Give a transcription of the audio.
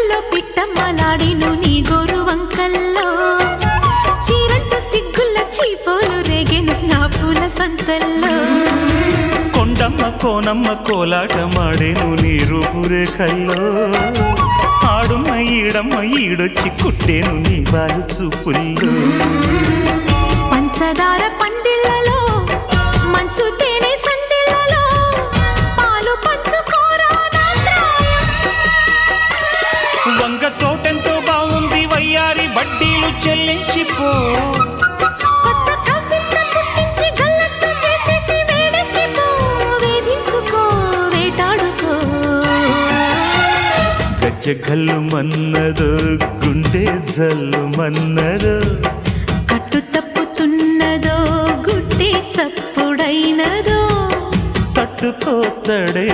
గుండెల్లో పిట్టమ్మలాడిను నీ గోరు వంకల్లో చీరంటు సిగ్గుల చీపోలు రేగెను నా పూల సంతల్లో కొండమ్మ కోనమ్మ కోలాటమాడేను నీ రూపురేఖల్లో ఆడుమ్మ ఈడమ్మ ఈడొచ్చి కుట్టేను నీ బాలు చూపుల్లో పంచదార పందిళ్ళలో మంచు తేనె సందిళ్ళలో పాలు పంచుకోరా వంగ తోటెంతో బాగుంది వయ్యారి వడ్డీలు చెల్లించిపో కొత్త కవిత్వం పుట్టించి గల్లత్తు చేసేసి వేడెక్కిపో వేధించుకో వేటాడుకో గజ్జగల్లు మన్నదో గుండె జల్లు మన్నదో కట్టు తప్పుతున్నదో గుడ్డి చప్పుడైనదో తట్టుకోతడే